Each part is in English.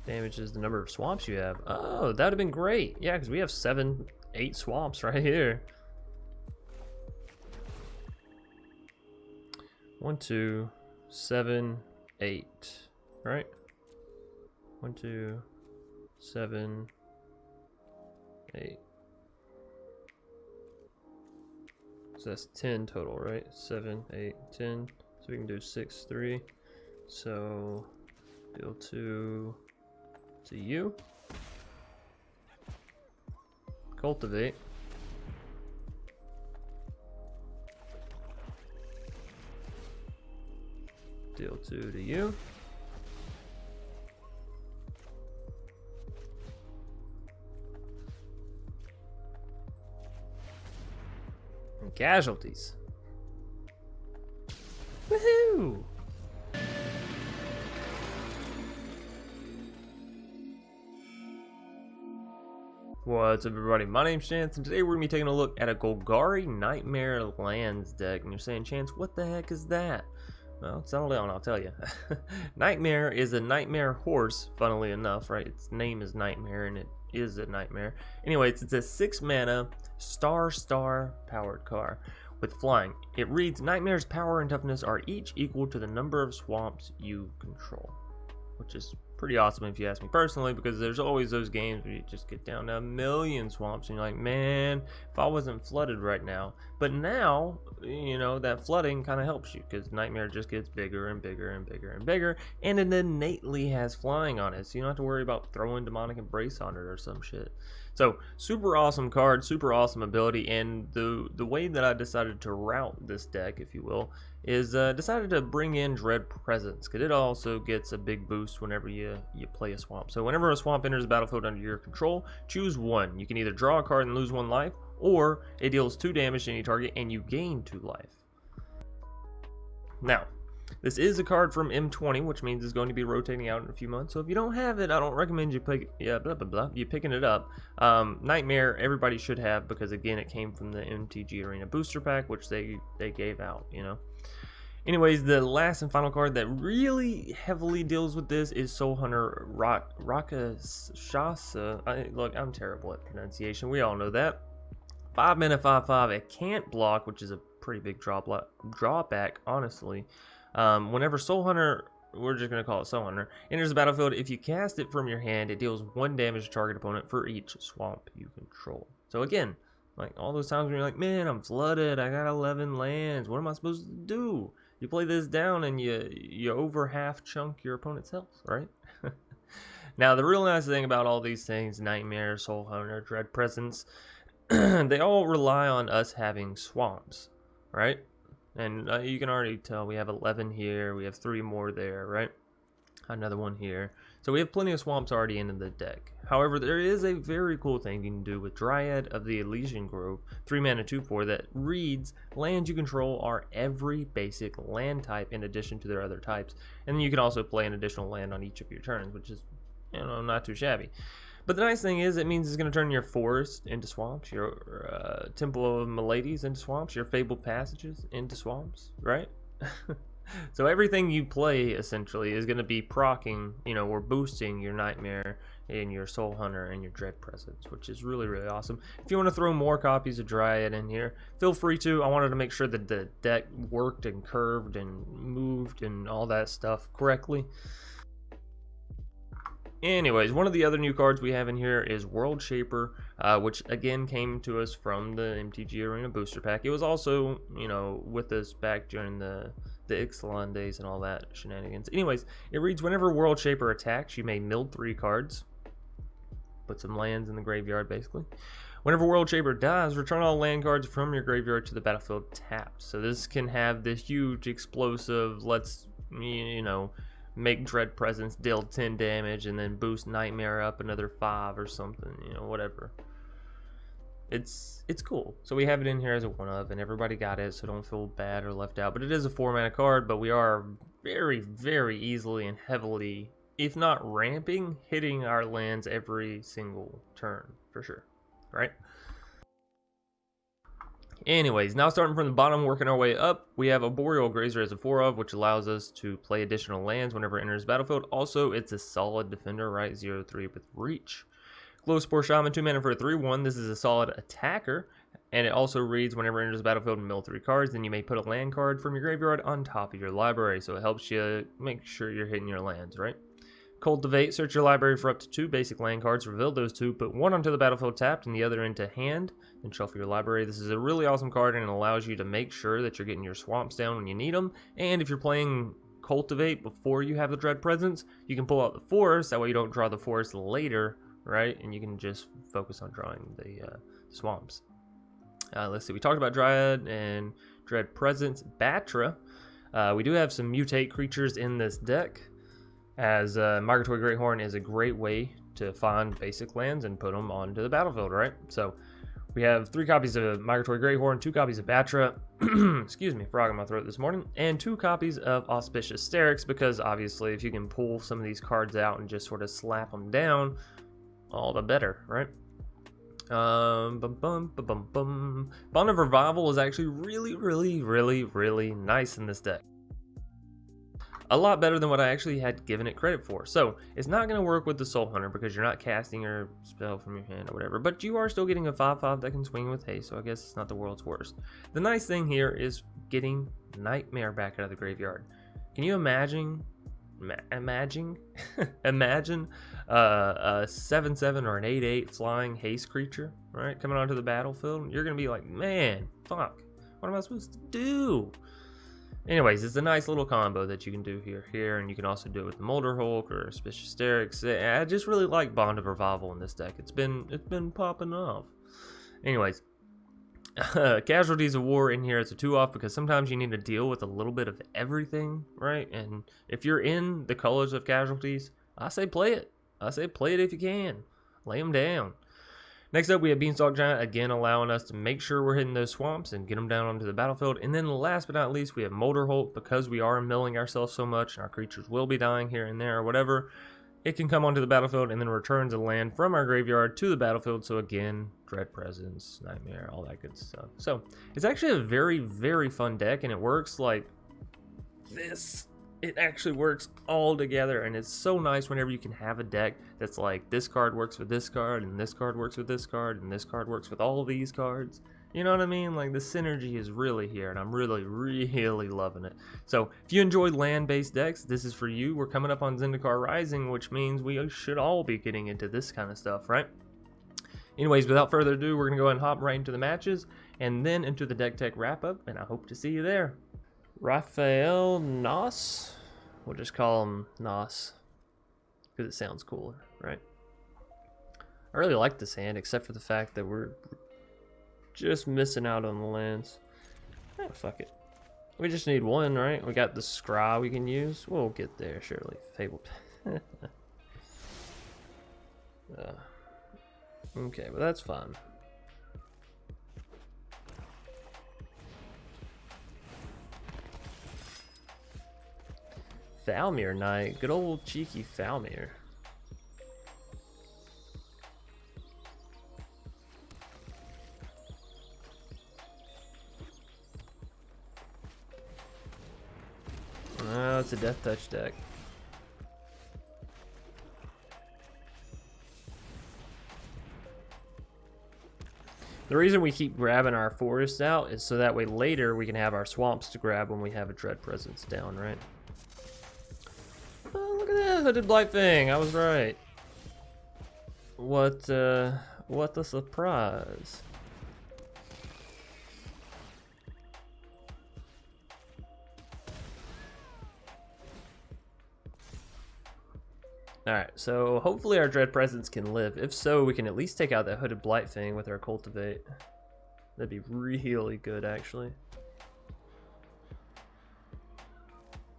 damage is the number of swamps you have. Oh, that would have been great. Yeah, because we have 7, 8 swamps right here. 1, 2, 7, 8. Right? 1, 2, 7, 8. So that's 10 total, right? 7, 8, 10. So we can do 6, 3. So deal 2 to you. Cultivate. Deal 2 to you. And casualties. Woohoo! What's up, everybody? My name's Chance, and today we're going to be taking a look at a Golgari Nightmare Lands deck. And you're saying, Chance, what the heck is that? Well, settle down, I'll tell you. Nightmare is a nightmare horse, funnily enough, right? Its name is Nightmare, and it is a nightmare. Anyways, it's a 6 mana star powered car with flying. It reads, Nightmare's power and toughness are each equal to the number of swamps you control, which is pretty awesome if you ask me personally, because there's always those games where you just get down to 1,000,000 swamps and you're like, man, if I wasn't flooded right now. But now, you know, that flooding kind of helps you, because Nightmare just gets bigger and bigger and bigger and bigger, and it innately has flying on it, so you don't have to worry about throwing Demonic Embrace on it or some shit. So super awesome card, super awesome ability, and the way that I decided to route this deck, if you will, is decided to bring in Dread Presence, because it also gets a big boost whenever you play a swamp. So whenever a swamp enters the battlefield under your control, choose one. You can either draw a card and lose 1 life, or it deals 2 damage to any target and you gain 2 life. Now, this is a card from M20, which means it's going to be rotating out in a few months. So if you don't have it, I don't recommend you you picking it up. Nightmare, everybody should have, because again, it came from the MTG Arena booster pack, which they gave out, you know. Anyways, the last and final card that really heavily deals with this is Soulhunter Rakshasa. Look, I'm terrible at pronunciation. We all know that. 5 mana, 5/5. It can't block, which is a pretty big drawback, honestly. Whenever Soulhunter, we're just going to call it Soulhunter, enters the battlefield, if you cast it from your hand, it deals 1 damage to target opponent for each swamp you control. So again, like all those times when you're like, man, I'm flooded, I got 11 lands, what am I supposed to do? You play this down and you over half chunk your opponent's health, right? Now, the real nice thing about all these things, Nightmare, Soulhunter, Dread Presence, they all rely on us having swamps, right? And you can already tell we have 11 here, we have 3 more there, right? Another one here. So we have plenty of swamps already in the deck. However, there is a very cool thing you can do with Dryad of the Elysian Grove, 3 mana 2/4, that reads, lands you control are every basic land type in addition to their other types. And then you can also play an additional land on each of your turns, which is, you know, not too shabby. But the nice thing is, it means it's going to turn your forest into swamps, your Temple of Malady into swamps, your Fabled Passages into swamps, right? So everything you play, essentially, is going to be proccing, you know, or boosting your Nightmare and your Soulhunter and your Dread Presence, which is really, really awesome. If you want to throw more copies of Dryad in here, feel free to. I wanted to make sure that the deck worked and curved and moved and all that stuff correctly. Anyways, one of the other new cards we have in here is World Shaper, which again came to us from the MTG Arena booster pack. It was also, you know, with us back during the Ixalan days and all that shenanigans. Anyways, it reads, whenever World Shaper attacks, you may mill 3 cards. Put some lands in the graveyard, basically. Whenever World Shaper dies, return all land cards from your graveyard to the battlefield tapped. So this can have this huge explosive, let's, you know, make Dread Presence deal 10 damage and then boost Nightmare up another 5 or something, you know, whatever. It's cool. So we have it in here as a one of, and everybody got it, so don't feel bad or left out. But it is a 4 mana card, but we are very, very easily and heavily, if not ramping, hitting our lands every single turn, for sure, right? Anyways, now starting from the bottom, working our way up, we have a Boreal Grazer as a 4 of, which allows us to play additional lands whenever it enters the battlefield. Also, it's a solid defender, right? 0/3 with reach. Glowspore Shaman, 2 mana for a 3/1. This is a solid attacker, and it also reads whenever it enters the battlefield and mill 3 cards. Then you may put a land card from your graveyard on top of your library, so it helps you make sure you're hitting your lands, right? Cultivate, search your library for up to 2 basic land cards, reveal those 2, put 1 onto the battlefield tapped and the other into hand, then shuffle your library. This is a really awesome card and it allows you to make sure that you're getting your swamps down when you need them. And if you're playing Cultivate before you have the Dread Presence, you can pull out the forest, that way you don't draw the forest later, right? And you can just focus on drawing the swamps. Let's see, we talked about Dryad and Dread Presence. Batra, we do have some mutate creatures in this deck, as Migratory Greathorn is a great way to find basic lands and put them onto the battlefield, right? So we have 3 copies of Migratory Greathorn, 2 copies of Batra, excuse me, frog in my throat this morning, and 2 copies of Auspicious Sterix, because obviously if you can pull some of these cards out and just sort of slap them down, all the better, right? Bond of Revival is actually really nice in this deck. A lot better than what I actually had given it credit for. So it's not going to work with the Soulhunter because you're not casting your spell from your hand or whatever, but you are still getting a 5/5 that can swing with haste, so I guess it's not the world's worst. The nice thing here is getting Nightmare back out of the graveyard. Can you imagine imagine a 7/7 or an 8/8 flying haste creature, right, coming onto the battlefield? You're going to be like, man, fuck, what am I supposed to do? Anyways, it's a nice little combo that you can do here, and you can also do it with the Molder Hulk or Auspicious Sterix. I just really like Bond of Revival in this deck. It's been popping off. Anyways, Casualties of War in here, it's a 2-off because sometimes you need to deal with a little bit of everything, right? And if you're in the colors of Casualties, I say play it. I say play it if you can. Lay them down. Next up, we have Beanstalk Giant, again allowing us to make sure we're hitting those swamps and get them down onto the battlefield. And then last but not least, we have Molder Hulk, because we are milling ourselves so much and our creatures will be dying here and there or whatever. It can come onto the battlefield and then returns a land from our graveyard to the battlefield. So again, Dread Presence, Nightmare, all that good stuff. So it's actually a very fun deck, and it works like this. It actually works all together, and it's so nice whenever you can have a deck that's like, this card works with this card, and this card works with this card, and this card works with all of these cards. You know what I mean? Like, the synergy is really here, and I'm really loving it. So if you enjoy land-based decks, this is for you. We're coming up on Zendikar Rising, which means we should all be getting into this kind of stuff, right? Anyways, without further ado, we're going to go ahead and hop right into the matches, and then into the deck tech wrap-up, and I hope to see you there. Raphael Nos, we'll just call him Nos because it sounds cooler, right? I really like this hand, except for the fact that we're just missing out on the lands. Oh, fuck it. We just need 1, right? We got the Scry we can use. We'll get there, surely. Fable. Okay, but that's fine. Falmir Knight, good old cheeky Falmir. Oh, it's a Death Touch deck. The reason we keep grabbing our forests out is so that way later we can have our swamps to grab when we have a Dread Presence down, right? Oh, look at that Hooded Blight thing. I was right. What a surprise. Alright, so hopefully our Dread Presence can live. If so, we can at least take out that Hooded Blight thing with our Cultivate. That'd be really good, actually.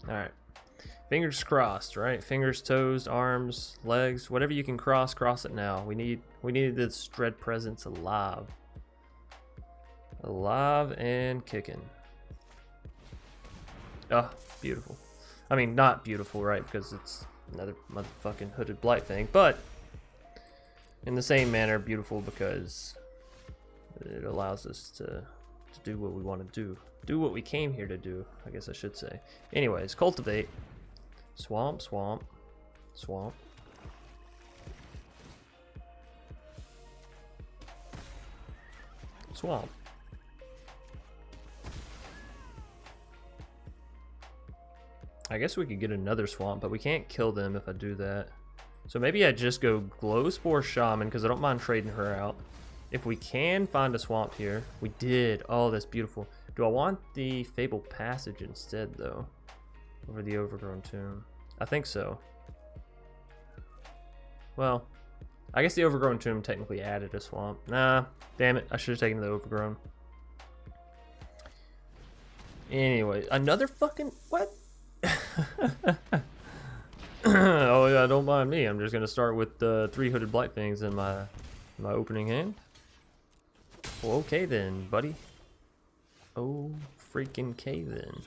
Alright. Fingers crossed, right? Fingers, toes, arms, legs, whatever you can cross it now. We need this Dread Presence alive. Alive and kicking. Oh, beautiful. I mean, not beautiful, right? Because it's another motherfucking Hooded Blight thing, but in the same manner beautiful because it allows us to to do what we want to do. Do what we came here to do, I guess I should say. Anyways, cultivate. Swamp, swamp, swamp. Swamp. I guess we could get another swamp, but we can't kill them if I do that. So maybe I just go Glow Spore Shaman, because I don't mind trading her out. If we can find a swamp here. We did. Oh, that's beautiful. Do I want the Fabled Passage instead, though? Over the Overgrown Tomb? I think so. Well, I guess the Overgrown Tomb technically added a swamp. Nah, damn it. I should have taken the Overgrown. Anyway, another fucking... What? Oh yeah, don't mind me. I'm just gonna start with the 3-hooded Blightfangs in my opening hand. Well, okay then, buddy. Oh, freaking K then.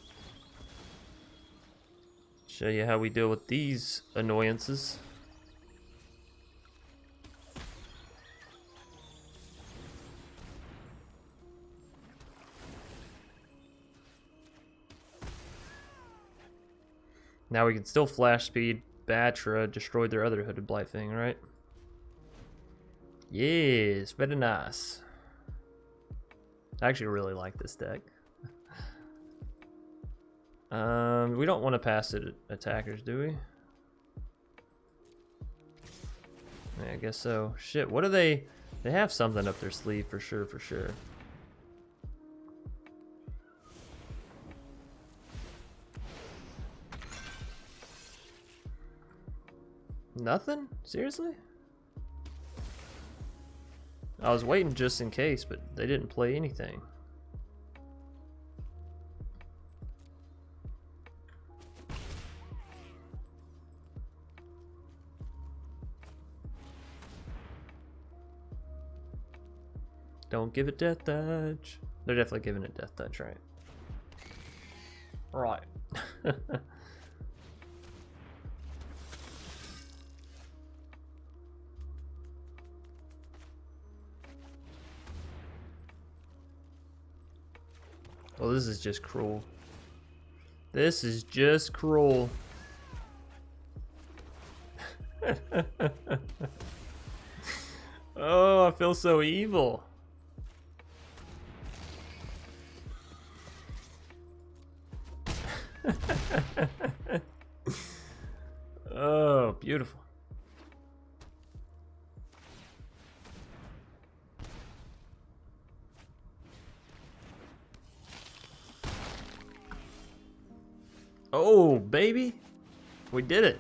Show you how we deal with these annoyances. Now we can still flash speed Batra, destroyed their other hooded Blightfang, right? Yes, very nice. I actually really like this deck. We don't want to pass it attackers, do we? Yeah, I guess so. Shit, what do they... They have something up their sleeve for sure, for sure. Nothing? Seriously? I was waiting just in case, but they didn't play anything. Don't give it death touch. They're definitely giving it death touch, right? Right. Well, this is just cruel. This is just cruel. Oh, I feel so evil. Oh, beautiful. Oh, baby. We did it.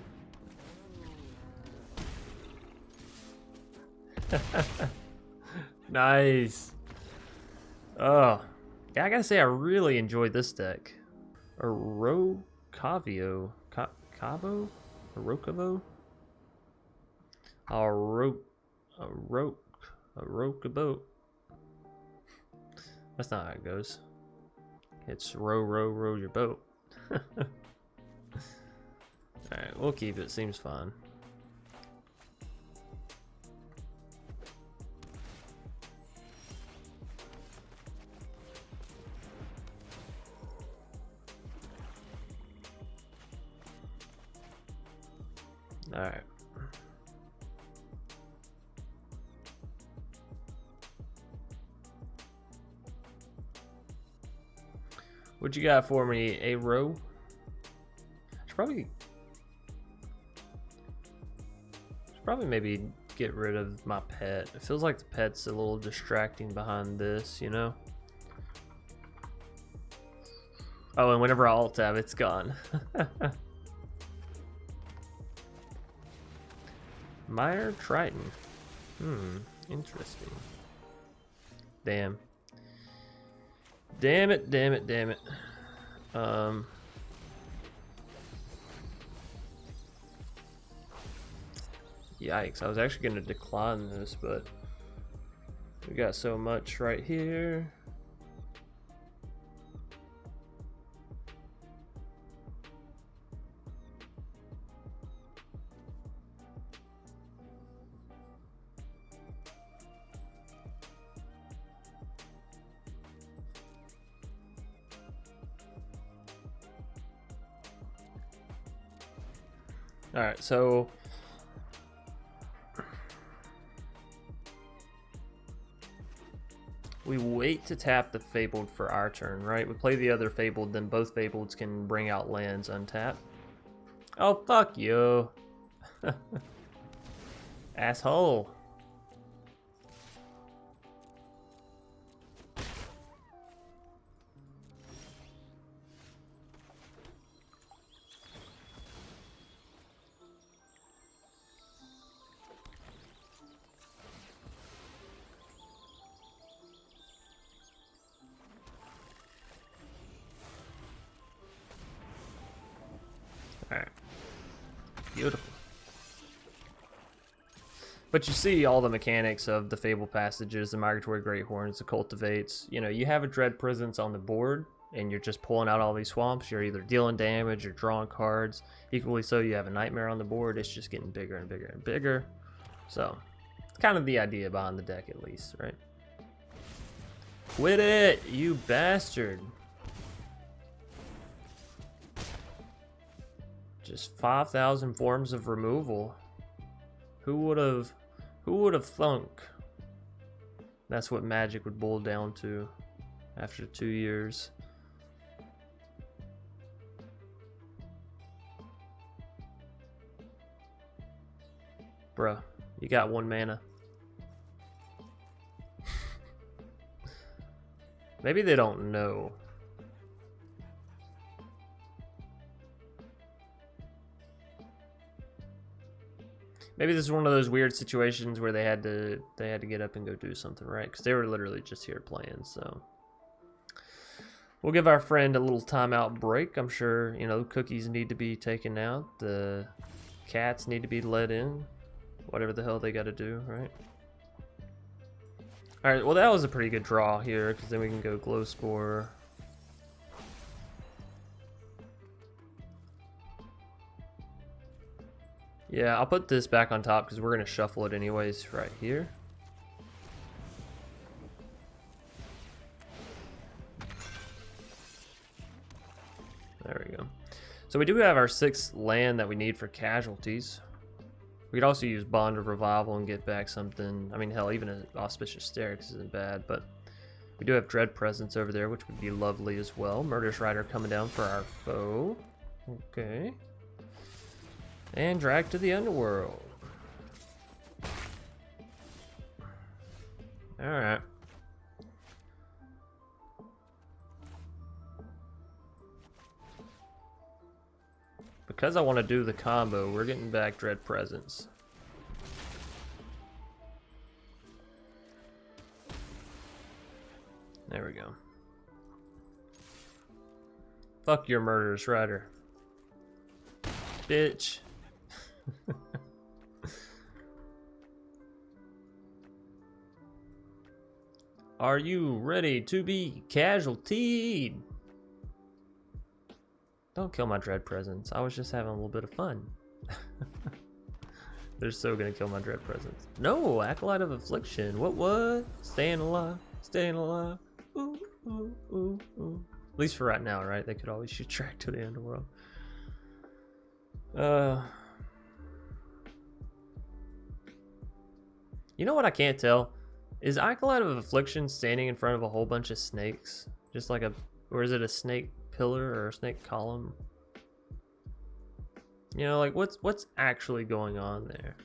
Nice. Oh, yeah, I gotta say I really enjoyed this deck. Arocavio. Cabo? Arocavo? Arocabo. That's not how it goes. It's row your boat. Alright, we'll keep it. Seems fine. Alright. What you got for me, a row? Should probably maybe get rid of my pet. It feels like the pet's a little distracting behind this, you know? Oh, and whenever I alt tab, it's gone. Mire Triton. Interesting. Damn. Damn it. Yikes, I was actually going to decline this, but we got so much right here. Alright, so we wait to tap the Fabled for our turn, right? We play the other Fabled, then both Fableds can bring out lands untapped. Oh, fuck you. Asshole. Alright. Beautiful. But you see all the mechanics of the Fable Passages, the Migratory Greathorns, the Cultivates. You know, you have a Dread Presence on the board, and you're just pulling out all these swamps. You're either dealing damage or drawing cards. Equally so, you have a Nightmare on the board. It's just getting bigger and bigger and bigger. So, it's kind of the idea behind the deck, at least, right? Quit it, you bastard. Just 5,000 forms of removal. Who would have thunk that's what Magic would boil down to after 2 years? Bruh, you got 1 mana. Maybe they don't know. Maybe this is one of those weird situations where they had to get up and go do something, right? Because they were literally just here playing. So we'll give our friend a little timeout break. I'm sure, you know, cookies need to be taken out. The cats need to be let in. Whatever the hell they got to do, right? All right. Well, that was a pretty good draw here, because then we can go glow spore. Yeah, I'll put this back on top because we're going to shuffle it anyways right here. There we go. So we do have our 6th land that we need for casualties. We could also use Bond of Revival and get back something. I mean, hell, even an Auspicious Staircase isn't bad, but we do have Dread Presence over there, which would be lovely as well. Murderous Rider coming down for our foe. Okay. And drag to the underworld. Alright. Because I want to do the combo, we're getting back Dread Presence. There we go. Fuck your Murderous Rider. Bitch. Are you ready to be casualtied? Don't kill my Dread Presence. I was just having a little bit of fun. They're so gonna kill my Dread Presence. No, Acolyte of Affliction. What? Staying alive. Staying alive. Ooh, ooh, ooh, ooh. At least for right now, right? They could always shoot track to the underworld. You know what I can't tell? Is Acolyte of Affliction standing in front of a whole bunch of snakes? Just like a... Or is it a snake pillar or a snake column? You know, like, what's actually going on there?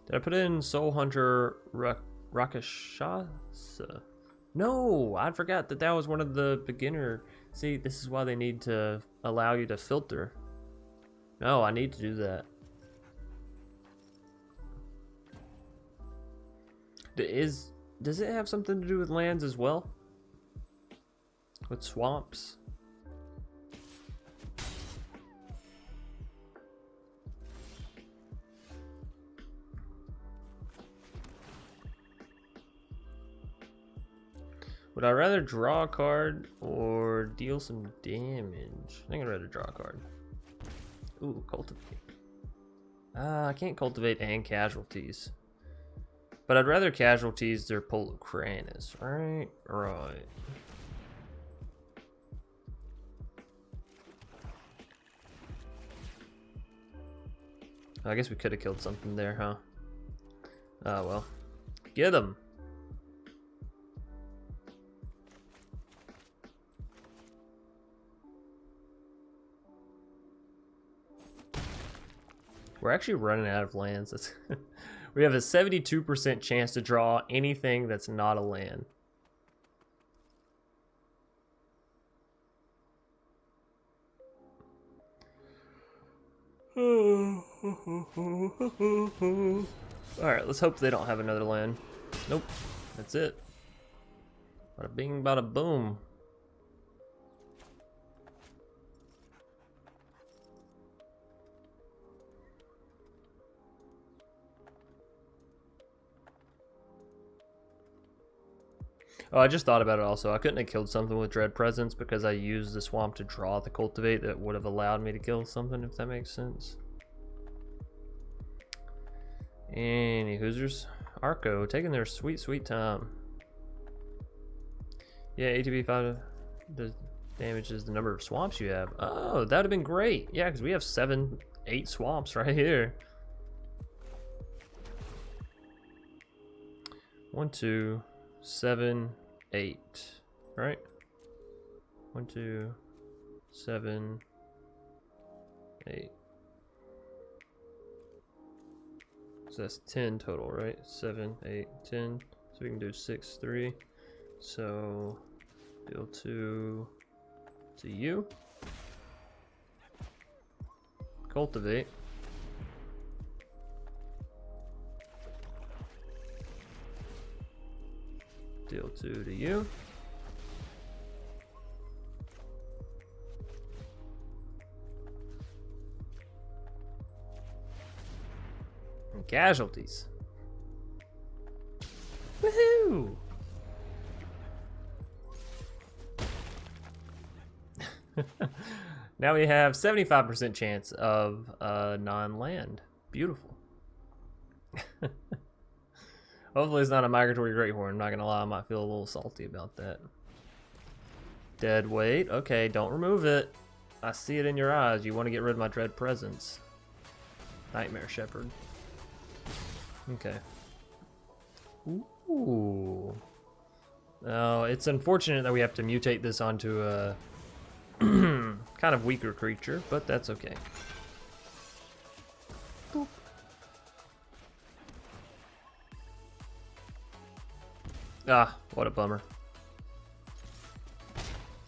Did I put in Soulhunter Rakshasa? No, I forgot that was one of the beginner. See, this is why they need to allow you to filter. No, I need to do that. Does it have something to do with lands as well? With swamps? Would I rather draw a card or deal some damage? I think I'd rather draw a card. Ooh, Cultivate. I can't Cultivate and casualties. But I'd rather casualties their Polocranus, right? Right. I guess we could have killed something there, huh? Oh well. Get him! We're actually running out of lands. That's we have a 72% chance to draw anything that's not a land. Alright, let's hope they don't have another land. Nope, that's it. Bada bing, bada boom. Oh, I just thought about it also. I couldn't have killed something with Dread Presence because I used the swamp to draw the Cultivate that would have allowed me to kill something, if that makes sense. Any Hoosers? Arco, taking their sweet, sweet time. Yeah, ATB 5 does damages the number of swamps you have. Oh, that would have been great. Yeah, because we have 7, 8 swamps right here. 1, 2, 7, 8, right? 1, 2, 7, 8. So that's 10 total, right? 7, 8, 10. So we can do 6, 3. So deal 2 to you. Cultivate. Deal 2 to you. And casualties. Woohoo! Now we have 75% chance of non-land. Beautiful. Hopefully it's not a Migratory Greathorn. I'm not gonna lie, I might feel a little salty about that. Dead weight. Okay, don't remove it. I see it in your eyes. You want to get rid of my Dread Presence. Nightmare Shepherd. Okay. Ooh. Oh, it's unfortunate that we have to mutate this onto a kind of weaker creature, but that's okay. Boop. Ah, what a bummer.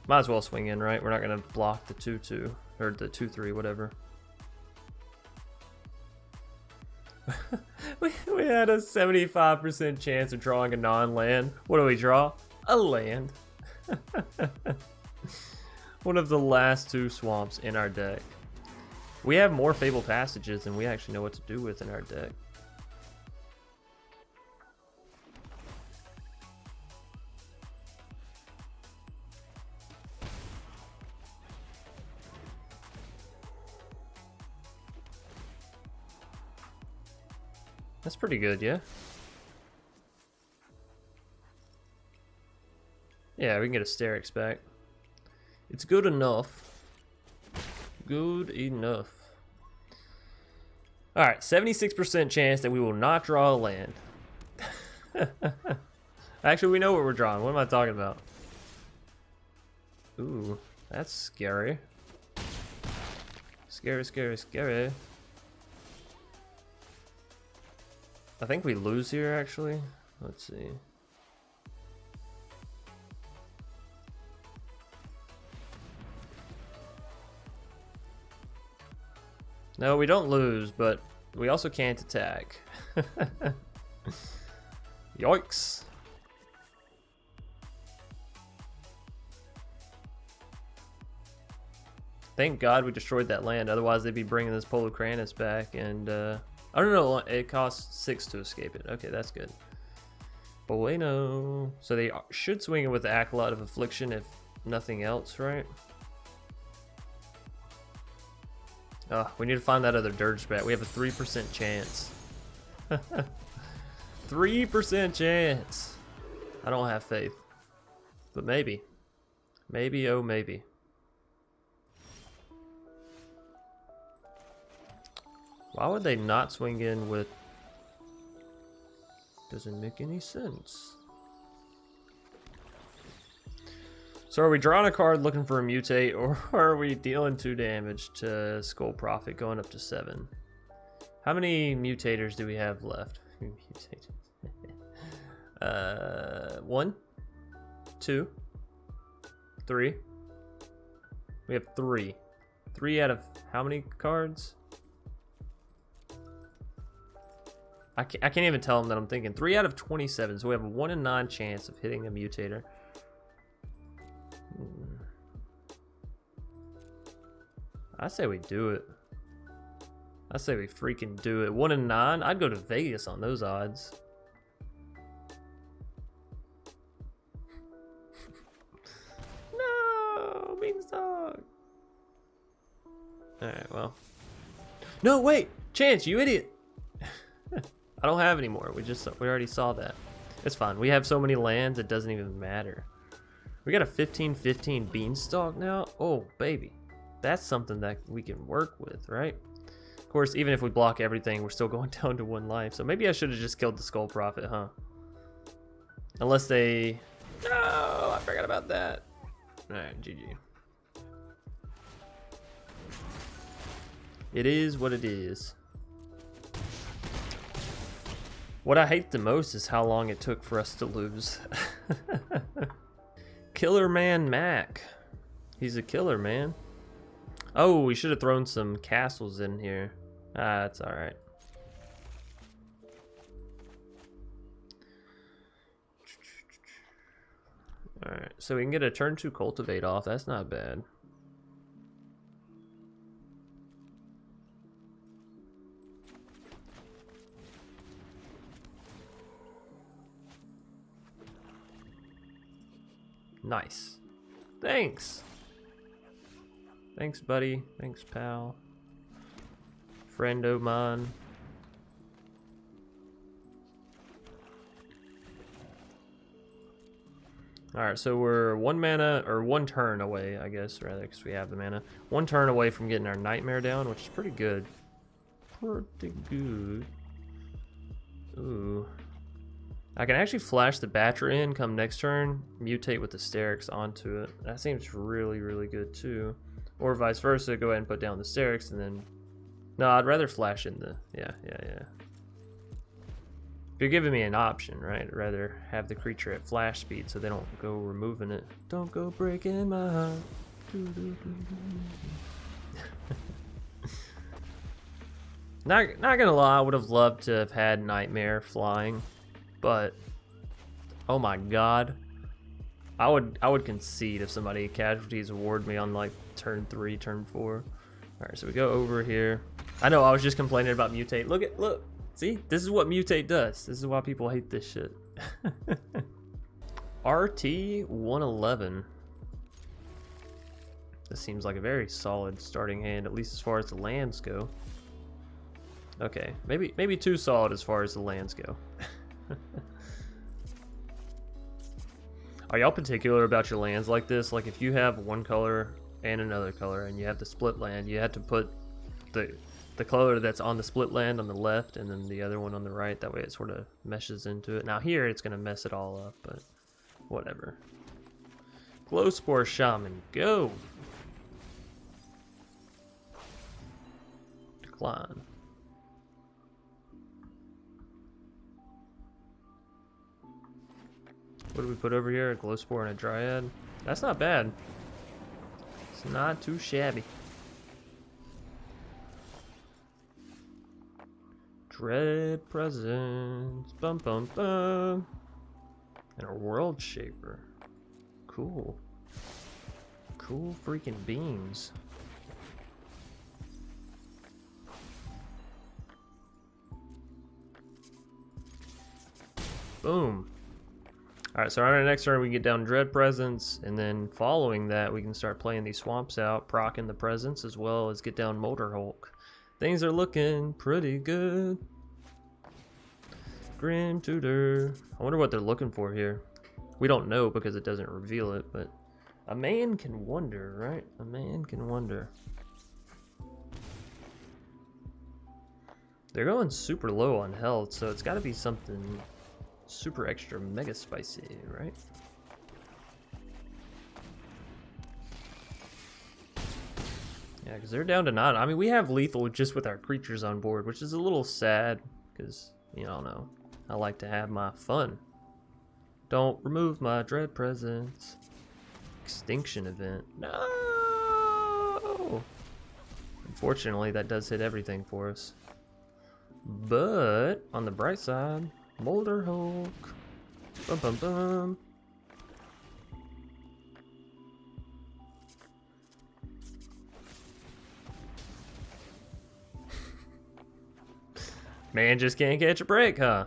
Might as well swing in, right? We're not going to block the 2-2, or the 2-3, whatever. we had a 75% chance of drawing a non-land. What do we draw? A land. One of the last 2 swamps in our deck. We have more Fabled Passages than we actually know what to do with in our deck. That's pretty good, yeah? Yeah, we can get a Sterix back. It's good enough. Good enough. Alright, 76% chance that we will not draw a land. Actually, we know what we're drawing. What am I talking about? Ooh, that's scary. Scary, scary, scary. I think we lose here, actually. Let's see. No, we don't lose, but we also can't attack. Yikes. Thank God we destroyed that land, otherwise they'd be bringing this Polocranus back, and I don't know, it costs 6 to escape it. Okay, that's good. Bueno. So they should swing it with the Acolyte of Affliction if nothing else, right? We need to find that other Dirge back. We have a 3% chance. 3% chance. I don't have faith. But maybe. Maybe, oh maybe. Why would they not swing in with... Doesn't make any sense. So are we drawing a card looking for a mutate, or are we dealing 2 damage to Skull Prophet going up to 7? How many mutators do we have left? Mutators. 1, 2, 3. We have 3. 3 out of how many cards? I can't even tell them that I'm thinking. 3 out of 27, so we have a 1 in 9 chance of hitting a mutator. I say we do it. I say we freaking do it. 1 in 9? I'd go to Vegas on those odds. No, Beanstalk. Alright, well. No, wait! Chance, you idiot! I don't have any more. We already saw that. It's fine. We have so many lands, it doesn't even matter. We got a 15/15 Beanstalk now? Oh, baby. That's something that we can work with, right? Of course, even if we block everything, we're still going down to 1 life. So maybe I should have just killed the Skull Prophet, huh? Unless they... No, I forgot about that. Alright, GG. It is what it is. What I hate the most is how long it took for us to lose. Killer Man Mac. He's a killer, man. Oh, we should have thrown some castles in here. Ah, that's alright. Alright, so we can get a turn 2 Cultivate off. That's not bad. Nice. Thanks. Thanks, buddy. Thanks, pal. Friend o' mine. Alright, so we're 1 mana, or 1 turn away, I guess, rather, because we have the mana. 1 turn away from getting our Nightmare down, which is pretty good. Pretty good. Ooh. I can actually flash the Batcher in, come next turn, mutate with the Sterix onto it. That seems really, really good too. Or vice versa, go ahead and put down the Sterix and then... No, I'd rather flash in the... Yeah. If you're giving me an option, right? I'd rather have the creature at flash speed so they don't go removing it. Don't go breaking my heart. Not gonna lie, I would have loved to have had Nightmare flying. But, oh my god, I would concede if somebody casualties award me on like turn 3, turn 4. All right, so we go over here. I know I was just complaining about mutate. Look, see, this is what mutate does. This is why people hate this shit. RT 111. This seems like a very solid starting hand, at least as far as the lands go. Okay, maybe too solid as far as the lands go. Are y'all particular about your lands like this? Like if you have one color and another color and you have the split land, you have to put the color that's on the split land on the left and then the other one on the right. That way it sort of meshes into it. Now here it's gonna mess it all up, but whatever. Glowspore Shaman, go! Decline. What do we put over here? A Glowspore and a Dryad. That's not bad. It's not too shabby. Dread Presence. Bum bum bum. And a World Shaper. Cool. Cool freaking beans. Boom. Alright, so on our next turn we get down Dread Presence, and then following that we can start playing these swamps out, proccing the Presence, as well as get down Molder Hulk. Things are looking pretty good. Grim Tutor. I wonder what they're looking for here. We don't know because it doesn't reveal it, but a man can wonder, right? A man can wonder. They're going super low on health, so it's got to be something super extra mega spicy, right? Yeah, because they're down to 9. I mean, we have lethal just with our creatures on board, which is a little sad because, you know, I like to have my fun. Don't remove my dread presence. Extinction event. No! Unfortunately, that does hit everything for us. But, on the bright side, Molder Hulk. Bum bum bum. Man just can't catch a break, huh?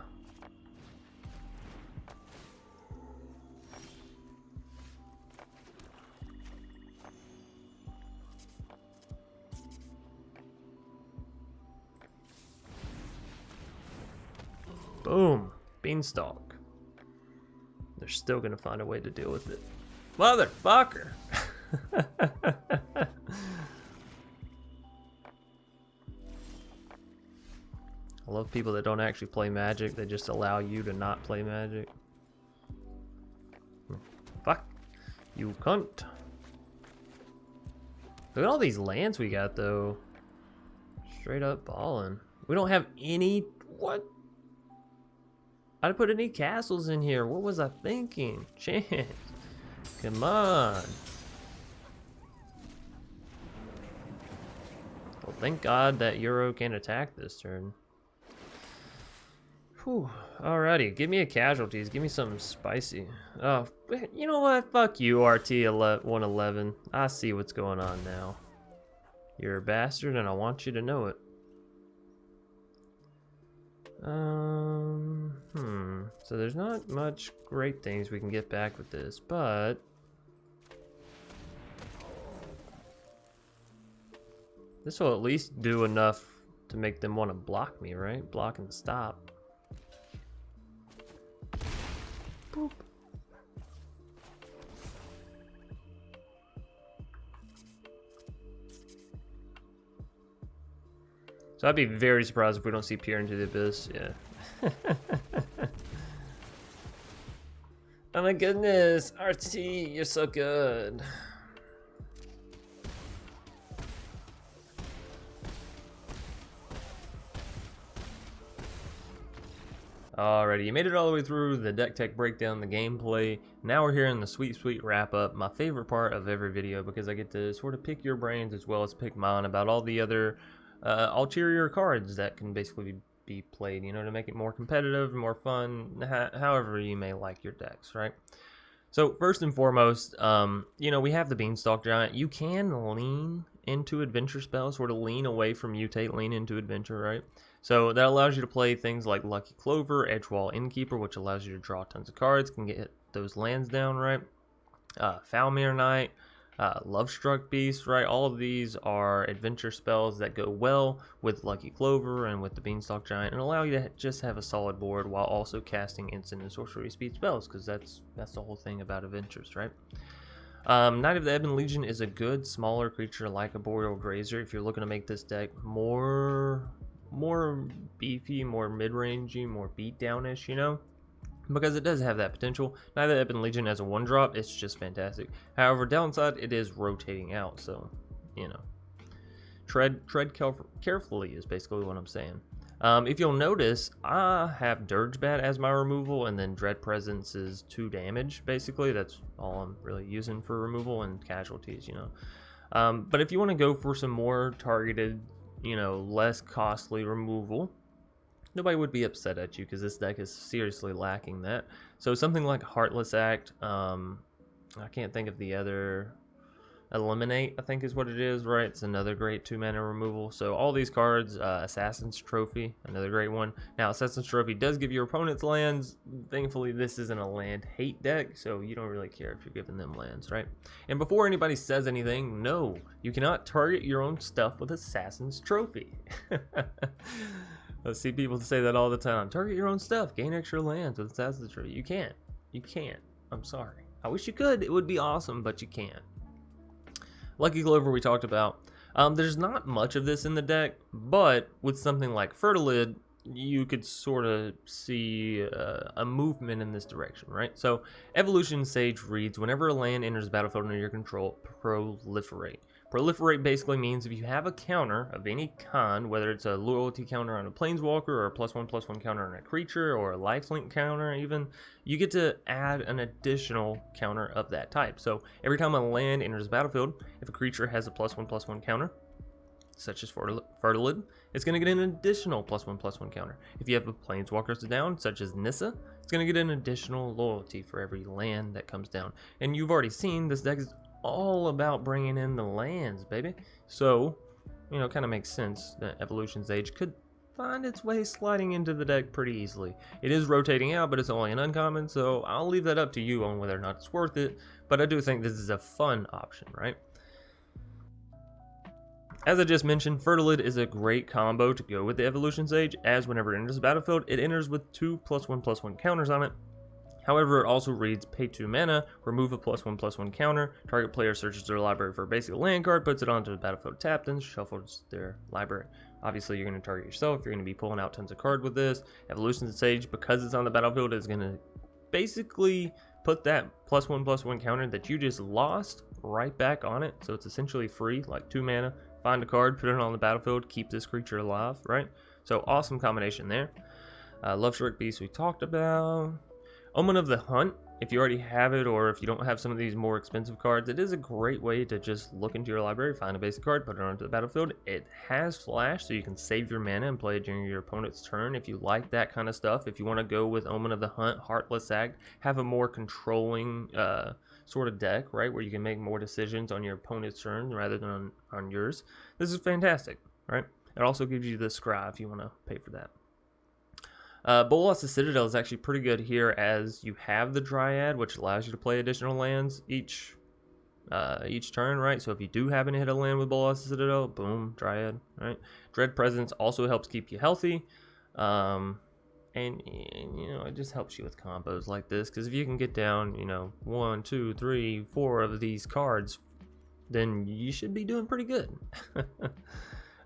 Boom. Beanstalk. They're still gonna find a way to deal with it. Motherfucker! I love people that don't actually play Magic. They just allow you to not play Magic. Fuck. You cunt. Look at all these lands we got, though. Straight up ballin'. We don't have any... What? I didn't put any castles in here. What was I thinking? Chance. Come on. Well, thank God that Euro can't attack this turn. Whew. Alrighty, give me a casualties. Give me something spicy. Oh, you know what? Fuck you, RT111. I see what's going on now. You're a bastard, and I want you to know it. So there's not much great things we can get back with this, but this will at least do enough to make them want to block me, right? Block and stop. Boop. So I'd be very surprised if we don't see Peer into the Abyss. Yeah. Oh my goodness, RT, you're so good. Alrighty, you made it all the way through the deck tech breakdown, the gameplay. Now we're here in the sweet wrap up, my favorite part of every video, because I get to sort of pick your brains as well as pick mine about all the other ulterior cards that can basically be played, you know, to make it more competitive, more fun, however you may like your decks, right? So first and foremost, you know, we have the Beanstalk Giant. You can lean into adventure spells, sort of lean away from mutate, lean into adventure, right? So that allows you to play things like Lucky Clover, Edgewall Innkeeper, which allows you to draw tons of cards, can get those lands down, right? Falmir Knight, Lovestruck Beast, right? All of these are adventure spells that go well with Lucky Clover and with the Beanstalk Giant and allow you to just have a solid board while also casting instant and sorcery speed spells, because that's the whole thing about adventures, right? Knight of the Ebon Legion is a good smaller creature like a Boreal Grazer if you're looking to make this deck more beefy, more mid-rangey, more beatdown-ish, you know? Because it does have that potential. Knight of the Ebon Legion as a 1-drop, it's just fantastic. However, downside, it is rotating out, so, you know. Tread carefully is basically what I'm saying. If you'll notice, I have Dirgebat as my removal, and then Dread Presence is 2 damage, basically. That's all I'm really using for removal and casualties, you know. But if you want to go for some more targeted, you know, less costly removal, nobody would be upset at you because this deck is seriously lacking that. So something like Heartless Act, I can't think of the other, Eliminate, I think is what it is, right? It's another great 2-mana removal. So all these cards, Assassin's Trophy, another great one. Now, Assassin's Trophy does give your opponent's lands. Thankfully, this isn't a land hate deck, so you don't really care if you're giving them lands, right? And before anybody says anything, no, you cannot target your own stuff with Assassin's Trophy. I see people say that all the time. Target your own stuff, gain extra lands with Assassin's Tree. You can't. You can't. I'm sorry. I wish you could. It would be awesome, but you can't. Lucky Clover we talked about. There's not much of this in the deck, but with something like Fertilid, you could sort of see a movement in this direction, right? So Evolution Sage reads, whenever a land enters the battlefield under your control, proliferate. Proliferate basically means if you have a counter of any kind, whether it's a loyalty counter on a planeswalker or a +1/+1 counter on a creature or a lifelink counter even, you get to add an additional counter of that type. So every time a land enters the battlefield, if a creature has a +1/+1 counter, such as Fertilid, it's going to get an additional +1/+1 counter. If you have a planeswalkers down, such as Nissa, it's going to get an additional loyalty for every land that comes down. And you've already seen this deck is all about bringing in the lands, baby. So, you know, it kind of makes sense that Evolution Sage could find its way sliding into the deck pretty easily. It is rotating out, but it's only an uncommon, so I'll leave that up to you on whether or not it's worth it. But I do think this is a fun option, right? As I just mentioned, Fertilid is a great combo to go with the Evolution Sage, as whenever it enters the battlefield, it enters with 2 +1/+1 counters on it. However, it also reads, pay 2 mana, remove a +1/+1 counter, target player searches their library for a basic land card, puts it onto the battlefield tapped, and shuffles their library. Obviously, you're going to target yourself, you're going to be pulling out tons of cards with this. Evolution Sage, because it's on the battlefield, is going to basically put that +1/+1 counter that you just lost right back on it, so it's essentially free, like 2 mana, find a card, put it on the battlefield, keep this creature alive, right? So awesome combination there. Love Shark Beast we talked about. Omen of the Hunt, if you already have it or if you don't have some of these more expensive cards, it is a great way to just look into your library, find a basic card, put it onto the battlefield. It has flash, so you can save your mana and play it during your opponent's turn if you like that kind of stuff. If you want to go with Omen of the Hunt, Heartless Act, have a more controlling sort of deck, right, where you can make more decisions on your opponent's turn rather than on yours. This is fantastic, right? It also gives you the Scry if you want to pay for that. Bolas the Citadel is actually pretty good here, as you have the Dryad, which allows you to play additional lands each turn, right? So if you do happen to hit a land with Bolas the Citadel, boom, Dryad, right? Dread Presence also helps keep you healthy, and you know, it just helps you with combos like this, because if you can get down, you know, 1, 2, 3, 4 of these cards, then you should be doing pretty good.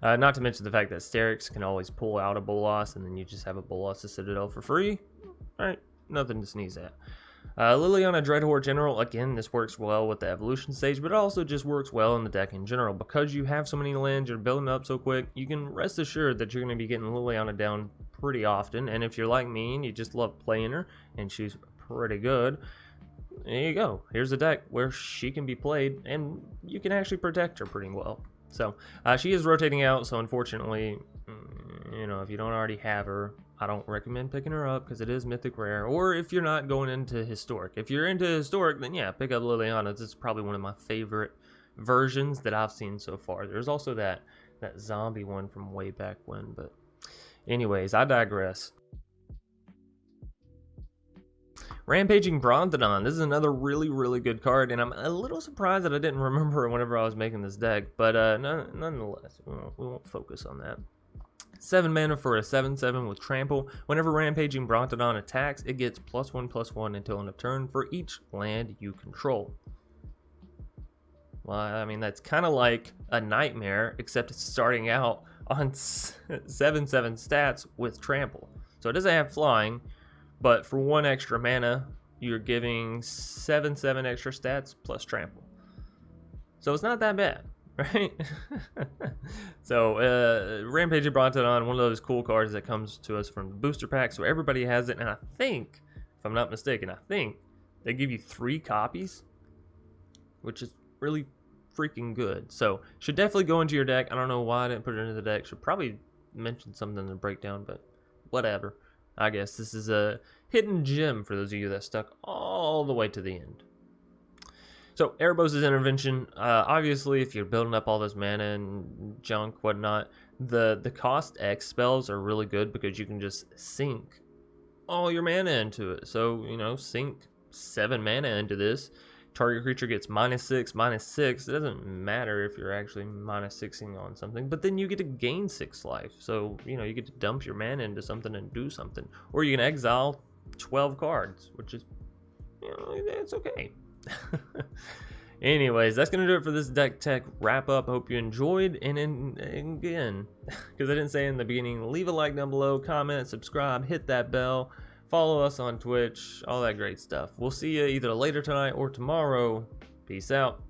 Not to mention the fact that Sterix can always pull out a Bolas, and then you just have a Bolas the Citadel for free. Alright, nothing to sneeze at. Liliana Dreadhorde General, again, this works well with the Evolution Stage, but it also just works well in the deck in general. Because you have so many lands, you're building up so quick, you can rest assured that you're going to be getting Liliana down pretty often. And if you're like me and you just love playing her, and she's pretty good, there you go. Here's a deck where she can be played, and you can actually protect her pretty well. So, she is rotating out, so unfortunately, you know, if you don't already have her, I don't recommend picking her up, because it is Mythic Rare, or if you're not going into Historic. If you're into Historic, then yeah, pick up Liliana. This is probably one of my favorite versions that I've seen so far. There's also that zombie one from way back when, but anyways, I digress. Rampaging Brontodon. This is another really, really good card, and I'm a little surprised that I didn't remember it whenever I was making this deck, but nonetheless, we won't focus on that. 7 mana for a 7/7 with Trample. Whenever Rampaging Brontodon attacks, it gets +1/+1 until end of turn for each land you control. Well, I mean, that's kind of like a Nightmare, except it's starting out on 7/7 stats with Trample. So it doesn't have flying, but for 1 extra mana, you're giving 7/7 extra stats plus Trample. So it's not that bad, right? So Rampage of Brontodon, one of those cool cards that comes to us from the booster pack, so everybody has it. And I think, if I'm not mistaken, I think they give you 3 copies, which is really freaking good. So should definitely go into your deck. I don't know why I didn't put it into the deck. Should probably mention something in the breakdown, but whatever. I guess this is a hidden gem for those of you that stuck all the way to the end. So, Erebos' Intervention, obviously, if you're building up all this mana and junk, whatnot, the cost X spells are really good because you can just sink all your mana into it. So, you know, sink 7 mana into this. target creature gets -6, -6. It doesn't matter if you're actually -6ing on something, but then you get to gain 6 life. So, you know, you get to dump your mana into something and do something. Or you can exile 12 cards, which is, you know, it's okay. Anyways, that's going to do it for this deck tech wrap up. Hope you enjoyed. And again, because I didn't say in the beginning, leave a like down below, comment, subscribe, hit that bell, follow us on Twitch, all that great stuff. We'll see you either later tonight or tomorrow. Peace out.